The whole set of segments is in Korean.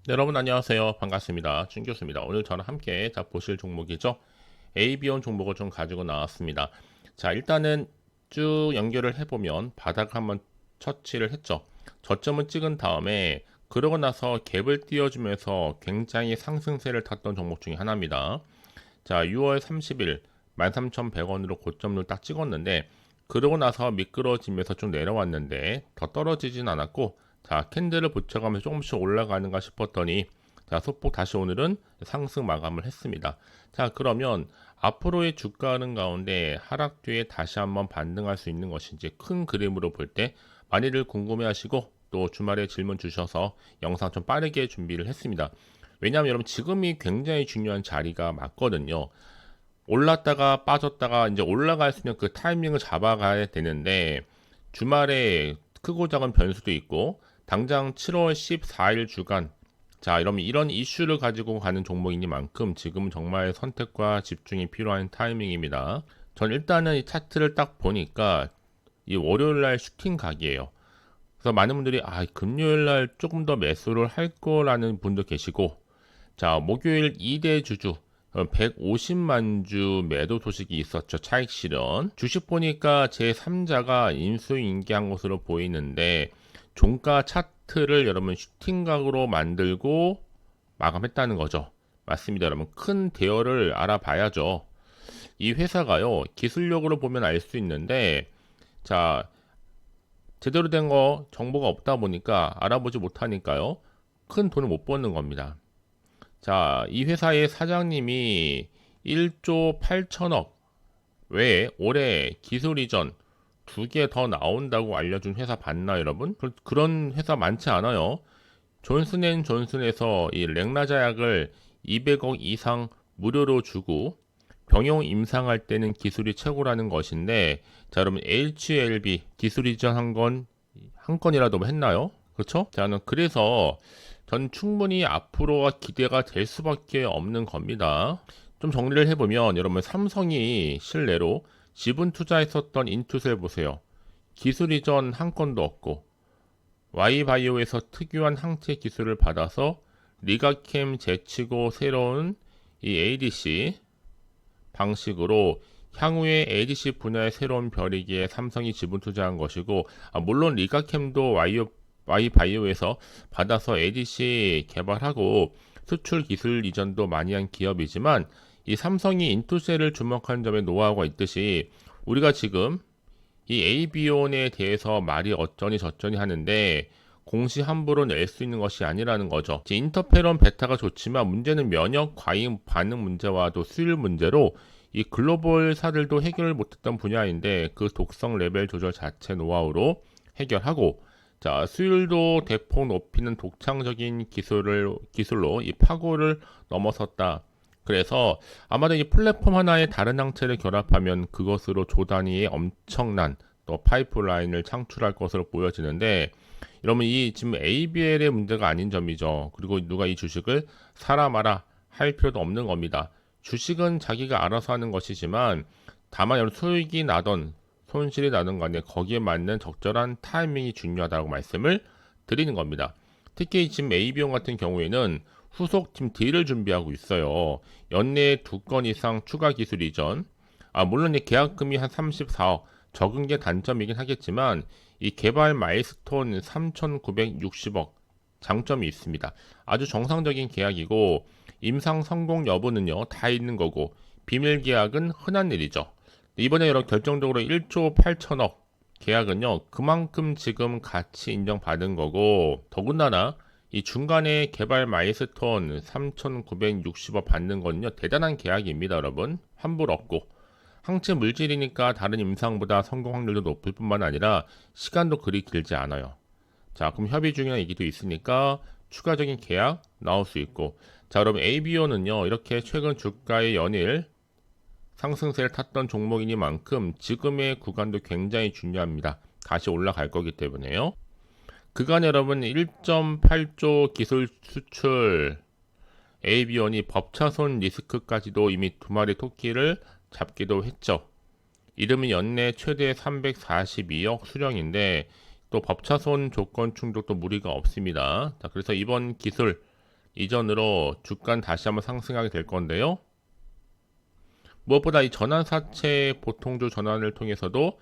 네, 여러분 안녕하세요. 반갑습니다. 준 교수입니다. 오늘 저랑 함께 보실 종목이죠. AB온 종목을 좀 가지고 나왔습니다. 자, 일단은 쭉 연결을 해보면 바닥 한번 터치를 했죠. 저점을 찍은 다음에 그러고 나서 갭을 띄워주면서 굉장히 상승세를 탔던 종목 중에 하나입니다. 자, 6월 30일 13,100원으로 고점을 딱 찍었는데 그러고 나서 미끄러지면서 좀 내려왔는데 더 떨어지진 않았고, 자, 캔들을 붙여가면서 조금씩 올라가는가 싶었더니, 자, 소폭 다시 오늘은 상승 마감을 했습니다. 자, 그러면 앞으로의 주가는 가운데 하락 뒤에 다시 한번 반등할 수 있는 것인지 큰 그림으로 볼 때 많이들 궁금해 하시고, 또 주말에 질문 주셔서 영상 좀 빠르게 준비를 했습니다. 왜냐하면 여러분 지금이 굉장히 중요한 자리가 맞거든요. 올랐다가 빠졌다가 이제 올라갈 수 있는 그 타이밍을 잡아가야 되는데, 주말에 크고 작은 변수도 있고 당장 7월 14일 주간, 자, 이러면 이런 이슈를 가지고 가는 종목이니만큼 지금은 정말 선택과 집중이 필요한 타이밍입니다. 전 일단은 이 차트를 딱 보니까 이 월요일날 슈팅 각이에요. 그래서 많은 분들이 금요일날 조금 더 매수를 할 거라는 분도 계시고, 자, 목요일 2대 주주 150만 주 매도 소식이 있었죠. 차익 실현. 주식 보니까 제3자가 인수인계한 것으로 보이는데 종가 차트를 여러분 슈팅각으로 만들고 마감했다는 거죠. 맞습니다. 여러분 큰 대여를 알아봐야죠. 이 회사가요, 기술력으로 보면 알 수 있는데, 자, 제대로 된 거 정보가 없다 보니까 알아보지 못하니까요, 큰 돈을 못 버는 겁니다. 자, 이 회사의 사장님이 1조 8천억 외에 올해 기술 이전 2개 더 나온다고 알려준 회사 봤나 여러분? 그런 회사 많지 않아요. 존슨앤존슨에서 이 렉나자 약을 200억 이상 무료로 주고 병용 임상할 때는 기술이 최고라는 것인데, 자, 여러분 HLB 기술 이전 한 건이라도 했나요? 그렇죠? 자, 그래서 전 충분히 앞으로가 기대가 될 수밖에 없는 겁니다. 좀 정리를 해보면 여러분 삼성이 실내로 지분 투자했었던 인투셀 보세요. 기술 이전 한 건도 없고 Y바이오에서 특유한 항체 기술을 받아서 리가캠 제치고 새로운 이 ADC 방식으로 향후에 ADC 분야의 새로운 별이기에 삼성이 지분 투자한 것이고, 물론 리가캠도 Y바이오에서 받아서 ADC 개발하고 수출 기술 이전도 많이 한 기업이지만, 이 삼성이 인투셀을 주목한 점에 노하우가 있듯이 우리가 지금 이 AB온에 대해서 말이 어쩌니 저쩌니 하는데 공시 함부로 낼 수 있는 것이 아니라는 거죠. 인터페론 베타가 좋지만 문제는 면역 과잉 반응 문제와도 수율 문제로 이 글로벌사들도 해결을 못했던 분야인데 그 독성 레벨 조절 자체 노하우로 해결하고, 자, 수율도 대폭 높이는 독창적인 기술로 이 파고를 넘어섰다. 그래서 아마도 이 플랫폼 하나에 다른 항체를 결합하면 그것으로 조 단위의 엄청난 또 파이프라인을 창출할 것으로 보여지는데, 여러분 이 지금 ABL의 문제가 아닌 점이죠. 그리고 누가 이 주식을 사라 마라 할 필요도 없는 겁니다. 주식은 자기가 알아서 하는 것이지만 다만 여러분 수익이 나던 손실이 나던 간에 거기에 맞는 적절한 타이밍이 중요하다고 말씀을 드리는 겁니다. 특히 지금 AB온 같은 경우에는 후속 팀 딜을 준비하고 있어요. 연내에 2건 이상 추가 기술 이전. 물론 이 계약금이 한 34억, 적은 게 단점이긴 하겠지만 이 개발 마일스톤 3,960억 장점이 있습니다. 아주 정상적인 계약이고 임상 성공 여부는요 다 있는 거고, 비밀 계약은 흔한 일이죠. 이번에 여러 결정적으로 1조 8천억 계약은요 그만큼 지금 가치 인정받은 거고, 더군다나 이 중간에 개발 마일스톤 3,960억 받는 거는요 대단한 계약입니다. 여러분 환불 없고 항체 물질이니까 다른 임상보다 성공 확률도 높을 뿐만 아니라 시간도 그리 길지 않아요. 자, 그럼 협의 중이라는 얘기도 있으니까 추가적인 계약 나올 수 있고, 자, 여러분 ABO는요 이렇게 최근 주가의 연일 상승세를 탔던 종목이니만큼 지금의 구간도 굉장히 중요합니다. 다시 올라갈 거기 때문에요. 그간 여러분 1.8조 기술 수출 AB온이 법차손 리스크까지도 이미 2마리 토끼를 잡기도 했죠. 이름은 연내 최대 342억 수령인데 또 법차손 조건 충족도 무리가 없습니다. 자, 그래서 이번 기술 이전으로 주가는 다시 한번 상승하게 될 건데요. 무엇보다 이 전환사채 보통주 전환을 통해서도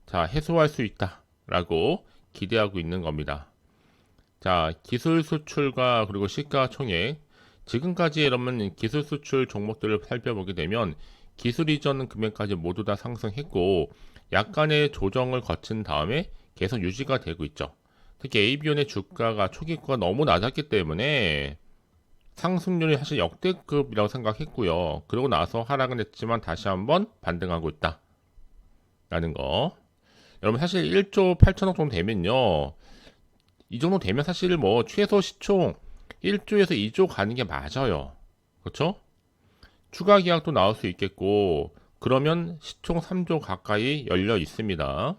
자, 해소할 수 있다라고 기대하고 있는 겁니다. 자, 기술 수출과 그리고 시가총액. 지금까지 여러분 기술 수출 종목들을 살펴보게 되면 기술 이전 금액까지 모두 다 상승했고 약간의 조정을 거친 다음에 계속 유지가 되고 있죠. 특히 ABON의 주가가 초기가 너무 낮았기 때문에 상승률이 사실 역대급이라고 생각했고요. 그러고 나서 하락은 했지만 다시 한번 반등하고 있다 라는 거. 여러분 사실 1조 8천억 정도 되면요, 이 정도 되면 사실 뭐 최소 시총 1조에서 2조 가는 게 맞아요. 그렇죠? 추가 계약도 나올 수 있겠고 그러면 시총 3조 가까이 열려 있습니다.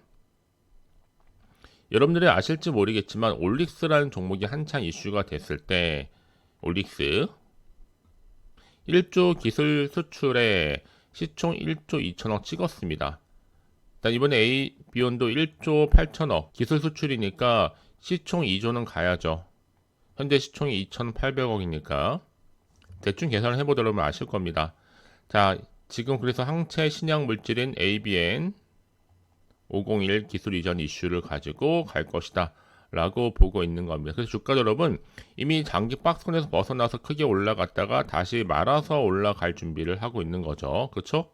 여러분들이 아실지 모르겠지만 올릭스라는 종목이 한창 이슈가 됐을 때 올릭스 1조 기술 수출에 시총 1조 2천억 찍었습니다. 일단 이번에 ABON도 1조 8천억 기술 수출이니까 시총 2조는 가야죠. 현재 시총이 2,800억이니까 대충 계산을 해보도록 아실 겁니다. 자, 지금 그래서 항체 신약 물질인 ABN 501 기술 이전 이슈를 가지고 갈 것이다 라고 보고 있는 겁니다. 그래서 주가 여러분 이미 장기 박스권에서 벗어나서 크게 올라갔다가 다시 말아서 올라갈 준비를 하고 있는 거죠. 그렇죠?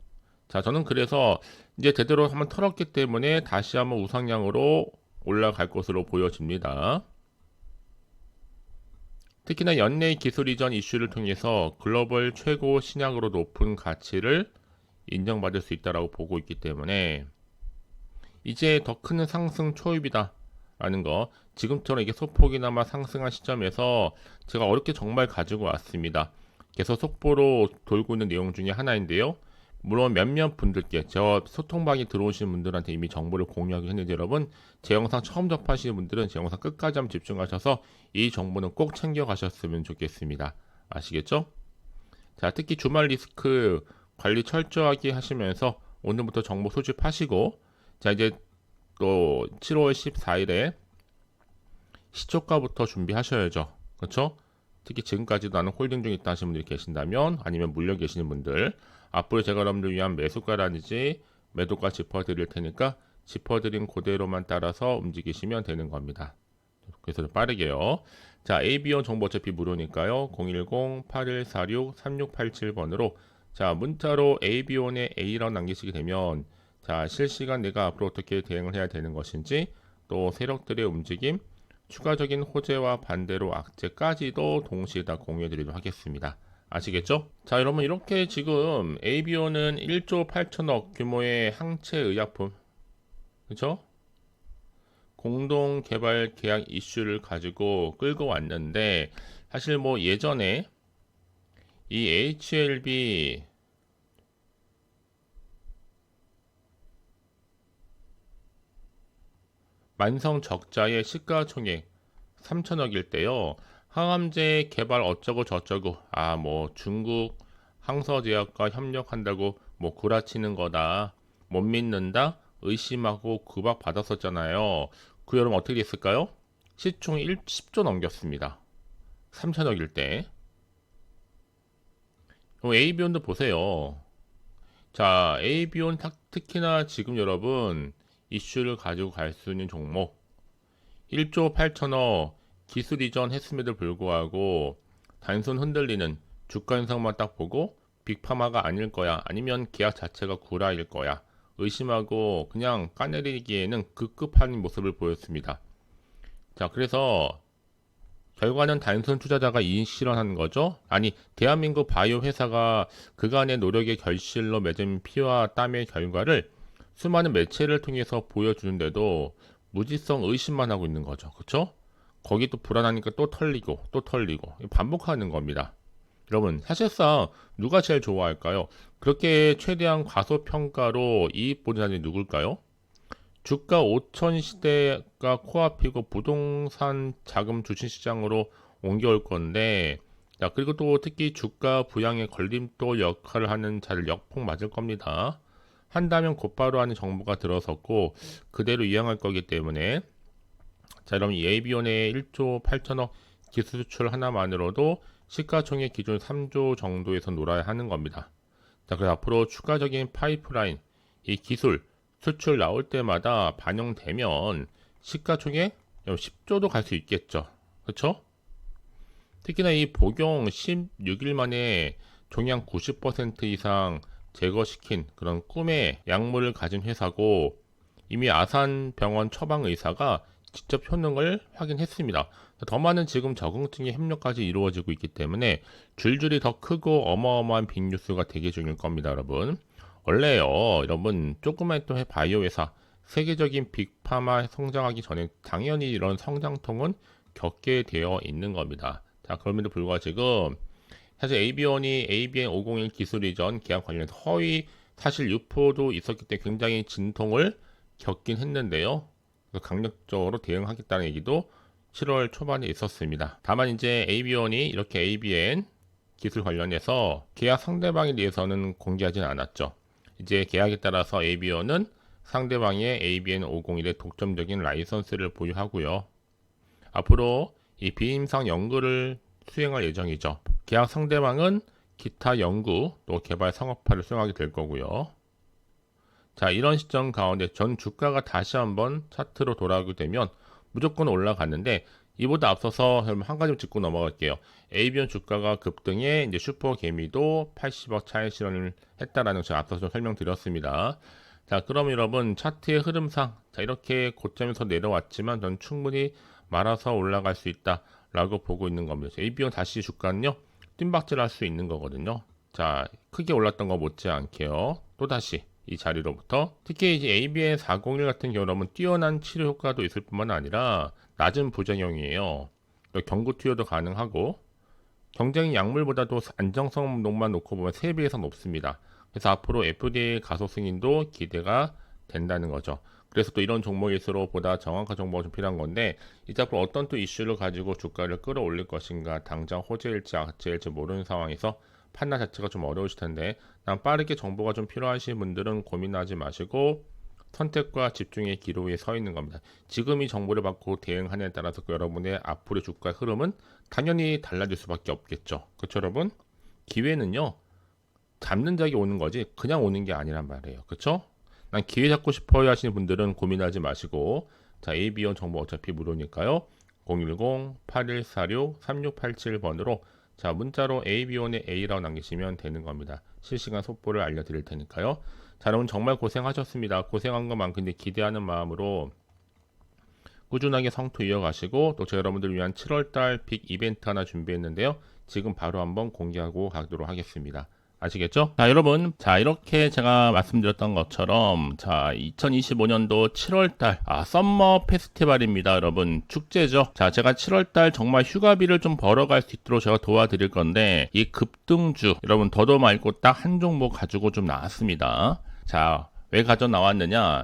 자, 저는 그래서 이제 제대로 한번 털었기 때문에 다시 한번 우상향으로 올라갈 것으로 보여집니다. 특히나 연내 기술 이전 이슈를 통해서 글로벌 최고 신약으로 높은 가치를 인정받을 수 있다고 보고 있기 때문에 이제 더 큰 상승 초입이다 라는 거, 지금처럼 이게 소폭이나마 상승한 시점에서 제가 어렵게 정말 가지고 왔습니다. 계속 속보로 돌고 있는 내용 중에 하나인데요. 물론 몇몇 분들께 저 소통방에 들어오신 분들한테 이미 정보를 공유하기 했는데 여러분 제 영상 처음 접하시는 분들은 제 영상 끝까지 한번 집중하셔서 이 정보는 꼭 챙겨 가셨으면 좋겠습니다. 아시겠죠? 자, 특히 주말 리스크 관리 철저하게 하시면서 오늘부터 정보 수집하시고, 자 이제 또 7월 14일에 시초가부터 준비하셔야죠. 그렇죠? 특히 지금까지도 나는 홀딩 중에 있다 하시는 분들이 계신다면, 아니면 물려 계시는 분들, 앞으로 제가 여러분들 위한 매수가라든지 매도가 짚어드릴 테니까 짚어드린 그대로만 따라서 움직이시면 되는 겁니다. 그래서 좀 빠르게요. 자, ABON 정보 어차피 무료니까요. 010-8146-3687번으로 자, 문자로 ABON에 A라고 남기시게 되면 자, 실시간 내가 앞으로 어떻게 대응을 해야 되는 것인지, 또 세력들의 움직임, 추가적인 호재와 반대로 악재까지도 동시에 다 공유해 드리도록 하겠습니다. 아시겠죠? 자, 여러분 이렇게 지금 ABO는 1조 8천억 규모의 항체 의약품, 그렇죠? 공동 개발 계약 이슈를 가지고 끌고 왔는데, 사실 뭐 예전에 이 HLB 만성 적자의 시가총액 3천억일 때요, 항암제 개발 어쩌고 저쩌고, 뭐 중국 항서제약과 협력한다고 뭐 구라치는 거다, 못 믿는다, 의심하고 구박 받았었잖아요. 그 여러분 어떻게 됐을까요? 시총 10조 넘겼습니다. 3천억일 때. 그럼 ABON도 보세요. 자, ABON 특히나 지금 여러분 이슈를 가지고 갈 수 있는 종목 1조 8천억 기술 이전 했음에도 불구하고 단순 흔들리는 주가 현상만 딱 보고 빅파마가 아닐 거야, 아니면 계약 자체가 구라일 거야 의심하고 그냥 까내리기에는 급급한 모습을 보였습니다. 자, 그래서 결과는 단순 투자자가 이익 실현하는 거죠. 아니, 대한민국 바이오 회사가 그간의 노력의 결실로 맺은 피와 땀의 결과를 수많은 매체를 통해서 보여주는데도 무지성 의심만 하고 있는 거죠. 그렇죠? 거기 또 불안하니까 또 털리고 또 털리고 반복하는 겁니다. 여러분 사실상 누가 제일 좋아할까요? 그렇게 최대한 과소평가로 이익 보는 사람이 누굴까요? 주가 5천 시대가 코앞이고 부동산 자금 주식시장으로 옮겨올 건데, 자, 그리고 또 특히 주가 부양의 걸림돌 역할을 하는 자를 역풍 맞을 겁니다. 한다면 곧바로 하는 정보가 들어섰고 그대로 이행할 거기 때문에 자, 그럼 이 AB원의 1조 8천억 기술 수출 하나만으로도 시가총액 기준 3조 정도에서 놀아야 하는 겁니다. 자, 그래서 앞으로 추가적인 파이프라인, 이 기술 수출 나올 때마다 반영되면 시가총액 10조도 갈 수 있겠죠. 그렇죠? 특히나 이 복용 16일 만에 종양 90% 이상 제거시킨 그런 꿈의 약물을 가진 회사고, 이미 아산병원 처방 의사가 직접 효능을 확인했습니다. 더 많은 지금 적응증의 협력까지 이루어지고 있기 때문에 줄줄이 더 크고 어마어마한 빅뉴스가 대기 중일 겁니다, 여러분. 원래요, 여러분, 조그만 또 바이오 회사, 세계적인 빅파마 성장하기 전에 당연히 이런 성장통은 겪게 되어 있는 겁니다. 자, 그럼에도 불구하고 지금 사실 AB원이 ABN501 기술 이전 계약 관련해서 허위 사실 유포도 있었기 때문에 굉장히 진통을 겪긴 했는데요. 강력적으로 대응하겠다는 얘기도 7월 초반에 있었습니다. 다만 이제 AB원이 이렇게 ABN 기술 관련해서 계약 상대방에 대해서는 공개하지는 않았죠. 이제 계약에 따라서 AB원은 상대방의 ABN501의 독점적인 라이선스를 보유하고요. 앞으로 이 비임상 연구를 수행할 예정이죠. 계약 상대방은 기타 연구 또 개발 상업화를 수행하게 될 거고요. 자, 이런 시점 가운데 전 주가가 다시 한번 차트로 돌아오게 되면 무조건 올라갔는데, 이보다 앞서서 한 가지 짚고 넘어갈게요. AB원 주가가 급등해 이제 슈퍼개미도 80억 차익 실현을 했다라는 거 제가 앞서서 좀 설명드렸습니다. 자, 그럼 여러분 차트의 흐름상 자, 이렇게 고점에서 내려왔지만 전 충분히 말아서 올라갈 수 있다라고 보고 있는 겁니다. AB원 다시 주가는요 뜀박질 할 수 있는 거거든요. 자, 크게 올랐던 거 못지않게요. 또 다시 이 자리로부터 특히 이제 ABN 401 같은 경우는 뛰어난 치료 효과도 있을 뿐만 아니라 낮은 부작용이에요. 경구 투여도 가능하고 경쟁 약물보다도 안정성만 놓고 보면 3배 이상 높습니다. 그래서 앞으로 FDA 가속 승인도 기대가 된다는 거죠. 그래서 또 이런 종목일수록 보다 정확한 정보가 좀 필요한 건데, 이제 앞으로 어떤 또 이슈를 가지고 주가를 끌어올릴 것인가, 당장 호재일지 악재일지 모르는 상황에서 판단 자체가 좀 어려우실 텐데, 난 빠르게 정보가 좀 필요하신 분들은 고민하지 마시고 선택과 집중의 기로 위에 서 있는 겁니다. 지금 이 정보를 받고 대응하느냐에 따라서 여러분의 앞으로의 주가의 흐름은 당연히 달라질 수밖에 없겠죠. 그렇죠, 여러분? 기회는요 잡는 자에게 오는 거지 그냥 오는 게 아니란 말이에요. 그렇죠? 난 기회 잡고 싶어요 하시는 분들은 고민하지 마시고, 자, AB원 정보 어차피 무료니까요. 010-8146-3687번으로 자, 문자로 AB원의 A라고 남기시면 되는 겁니다. 실시간 속보를 알려드릴 테니까요. 자, 여러분 정말 고생하셨습니다. 고생한 것만큼 기대하는 마음으로 꾸준하게 성투 이어가시고, 또 제가 여러분들을 위한 7월달 빅 이벤트 하나 준비했는데요. 지금 바로 한번 공개하고 가도록 하겠습니다. 아시겠죠? 자, 여러분, 자, 이렇게 제가 말씀드렸던 것처럼, 자, 2025년도 7월달, 썸머 페스티벌입니다. 여러분, 축제죠. 자, 제가 7월달 정말 휴가비를 좀 벌어갈 수 있도록 제가 도와드릴 건데, 이 급등주, 여러분, 더도 말고 딱 한 종목 가지고 좀 나왔습니다. 자, 왜 가져 나왔느냐?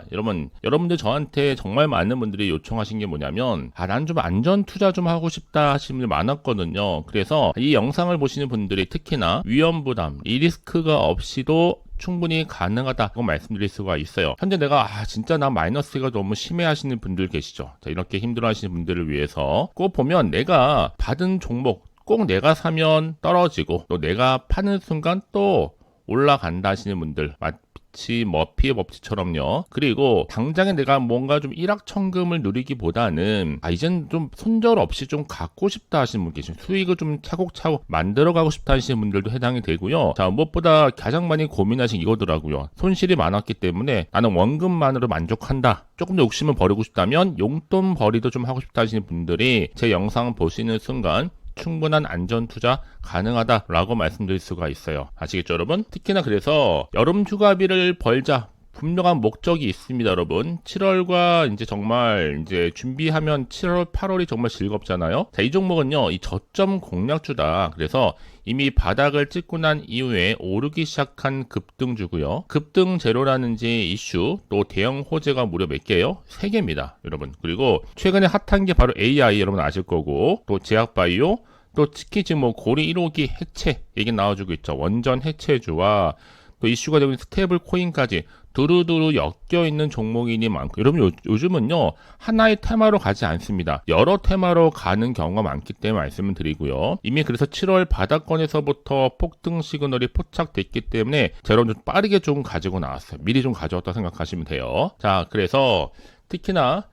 여러분들 저한테 정말 많은 분들이 요청하신 게 뭐냐면, 난 좀 안전 투자 좀 하고 싶다 하시는 분들이 많았거든요. 그래서 이 영상을 보시는 분들이 특히나 위험 부담, 이 리스크가 없이도 충분히 가능하다고 말씀드릴 수가 있어요. 현재 내가 진짜 나 마이너스가 너무 심해 하시는 분들 계시죠. 자, 이렇게 힘들어 하시는 분들을 위해서 꼭 보면 내가 받은 종목 꼭 내가 사면 떨어지고 또 내가 파는 순간 또 올라간다 하시는 분들, 마치 머피의 법칙처럼요. 그리고 당장에 내가 뭔가 좀 일확천금을 누리기보다는 이젠 좀 손절 없이 좀 갖고 싶다 하시는 분 계시죠. 수익을 좀 차곡차곡 만들어가고 싶다 하시는 분들도 해당이 되고요. 자, 무엇보다 가장 많이 고민하신 이거더라고요. 손실이 많았기 때문에 나는 원금만으로 만족한다. 조금 더 욕심을 버리고 싶다면 용돈 벌이도 좀 하고 싶다 하시는 분들이 제 영상 보시는 순간 충분한 안전 투자 가능하다라고 말씀드릴 수가 있어요. 아시겠죠, 여러분? 특히나 그래서 여름 휴가비를 벌자. 분명한 목적이 있습니다, 여러분. 7월과 이제 정말 이제 준비하면 7월, 8월이 정말 즐겁잖아요. 자, 이 종목은요, 이 저점 공략주다. 그래서 이미 바닥을 찍고 난 이후에 오르기 시작한 급등주고요. 급등 제로라는지 이슈, 또 대형 호재가 무려 몇 개예요? 3개입니다, 여러분. 그리고 최근에 핫한 게 바로 AI 여러분 아실 거고, 또 제약바이오, 또 특히 지금 뭐 고리 1호기 해체 얘기 나와주고 있죠. 원전 해체주와 또 이슈가 되고 있는 스테이블 코인까지 두루두루 엮여 있는 종목이니 많고, 여러분 요즘은요 하나의 테마로 가지 않습니다. 여러 테마로 가는 경우가 많기 때문에 말씀을 드리고요. 이미 그래서 7월 바닥권에서부터 폭등 시그널이 포착됐기 때문에 제가 좀 빠르게 좀 가지고 나왔어요. 미리 좀 가져왔다 생각하시면 돼요. 자, 그래서 특히나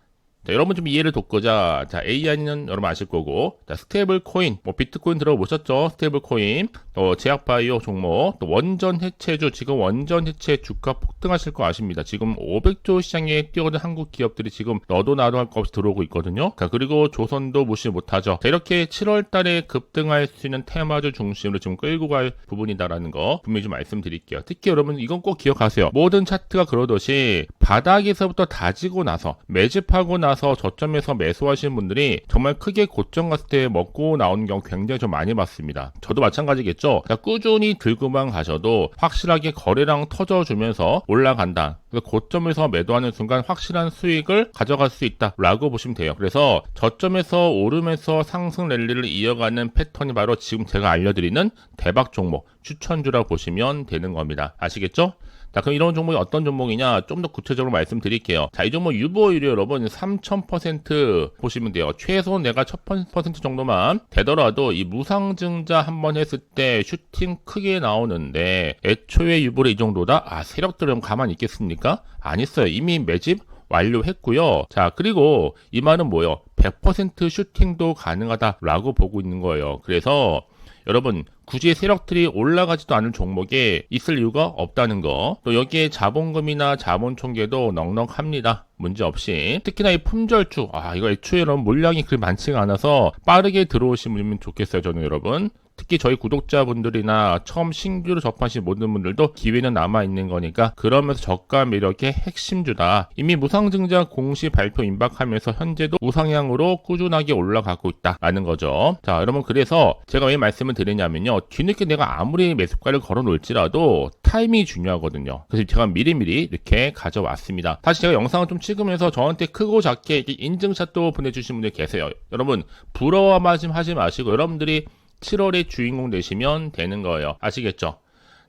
자, 여러분 좀 이해를 돕고자, 자, AI는 여러분 아실 거고, 자, 스테이블 코인, 뭐 비트코인 들어보셨죠? 스테이블 코인, 또 제약바이오 종목, 또 원전 해체주, 지금 원전 해체 주가 폭등하실 거 아십니다. 지금 500조 시장에 뛰어든 한국 기업들이 지금 너도 나도 할 거 없이 들어오고 있거든요. 자, 그리고 조선도 무시 못하죠. 자, 이렇게 7월 달에 급등할 수 있는 테마주 중심으로 지금 끌고 갈 부분이다라는 거 분명히 좀 말씀드릴게요. 특히 여러분 이건 꼭 기억하세요. 모든 차트가 그러듯이 바닥에서부터 다지고 나서 매집하고 나서 저점에서 매수하시는 분들이 정말 크게 고점 갔을 때 먹고 나오는 경우 굉장히 좀 많이 봤습니다. 저도 마찬가지겠죠. 꾸준히 들고만 가셔도 확실하게 거래량 터져주면서 올라간다. 그래서 고점에서 매도하는 순간 확실한 수익을 가져갈 수 있다라고 보시면 돼요. 그래서 저점에서 오르면서 상승 랠리를 이어가는 패턴이 바로 지금 제가 알려드리는 대박 종목 추천주라고 보시면 되는 겁니다. 아시겠죠? 자, 그럼 이런 종목이 어떤 종목이냐 좀 더 구체적으로 말씀드릴게요. 자, 이 종목 유보율이 여러분 3000% 보시면 돼요. 최소 내가 1000% 정도만 되더라도 이 무상증자 한번 했을 때 슈팅 크게 나오는데 애초에 유보율이 이 정도다? 아, 세력들은 가만히 있겠습니까? 안 있어요. 이미 매집 완료했고요. 자, 그리고 이 말은 뭐예요? 100% 슈팅도 가능하다라고 보고 있는 거예요. 그래서 여러분 굳이 세력들이 올라가지도 않을 종목에 있을 이유가 없다는 거. 또 여기에 자본금이나 자본총계도 넉넉합니다. 문제없이. 특히나 이 품절주, 이거 애초에 여러분 물량이 그리 많지가 않아서 빠르게 들어오시면 좋겠어요. 저는 여러분. 특히 저희 구독자분들이나 처음 신규로 접하신 모든 분들도 기회는 남아있는 거니까 그러면서 저가 매력의 핵심주다. 이미 무상증자 공시 발표 임박하면서 현재도 우상향으로 꾸준하게 올라가고 있다라는 거죠. 자, 여러분 그래서 제가 왜 말씀을 드리냐면요. 뒤늦게 내가 아무리 매수가를 걸어 놓을지라도 타이밍이 중요하거든요. 그래서 제가 미리미리 이렇게 가져왔습니다. 다시 제가 영상을 좀 찍으면서 저한테 크고 작게 인증샷도 보내주신 분들 계세요. 여러분 부러워하지 마시고 여러분들이 7월에 주인공 되시면 되는 거예요. 아시겠죠?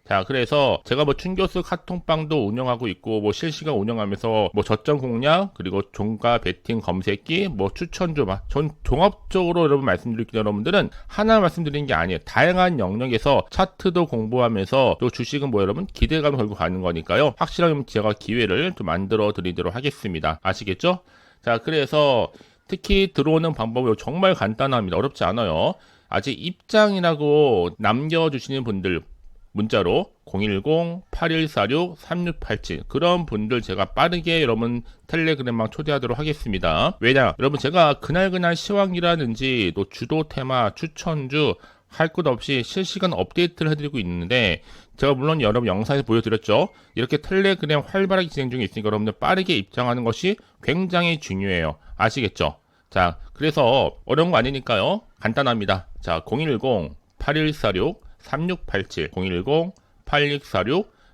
자, 그래서 제가 뭐 춘교수 카톡방도 운영하고 있고 뭐 실시간 운영하면서 뭐 저점 공략 그리고 종가 베팅 검색기 뭐 추천주 전 종합적으로 여러분 말씀드릴게요. 여러분들은 하나 말씀드리는 게 아니에요. 다양한 영역에서 차트도 공부하면서 또 주식은 뭐 여러분 기대감을 걸고 가는 거니까요. 확실하게 제가 기회를 좀 만들어 드리도록 하겠습니다. 아시겠죠? 자, 그래서 특히 들어오는 방법이 정말 간단합니다. 어렵지 않아요. 아직 입장이라고 남겨주시는 분들 문자로 010-8146-3687 그런 분들 제가 빠르게 여러분 텔레그램방 초대하도록 하겠습니다. 왜냐? 여러분 제가 그날 시황이라든지 또 주도 테마, 추천주 할 것 없이 실시간 업데이트를 해드리고 있는데 제가 물론 여러분 영상에서 보여드렸죠. 이렇게 텔레그램 활발하게 진행 중에 있으니까 여러분들 빠르게 입장하는 것이 굉장히 중요해요. 아시겠죠? 자, 그래서 어려운 거 아니니까요. 간단합니다. 자, 010-8146-3687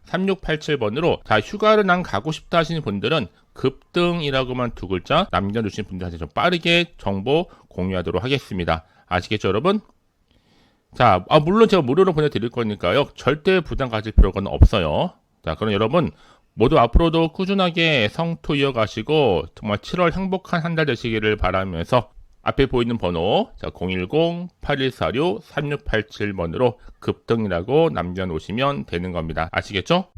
010-8646-3687번으로 자, 휴가를 난 가고 싶다 하시는 분들은 급등이라고만 두 글자 남겨주신 분들한테 좀 빠르게 정보 공유하도록 하겠습니다. 아시겠죠, 여러분? 자, 물론 제가 무료로 보내드릴 거니까요. 절대 부담 가질 필요가 없어요. 자, 그럼 여러분 모두 앞으로도 꾸준하게 성투 이어가시고 정말 7월 행복한 한 달 되시기를 바라면서 앞에 보이는 번호 010-8146-3687번으로 급등이라고 남겨놓으시면 되는 겁니다. 아시겠죠?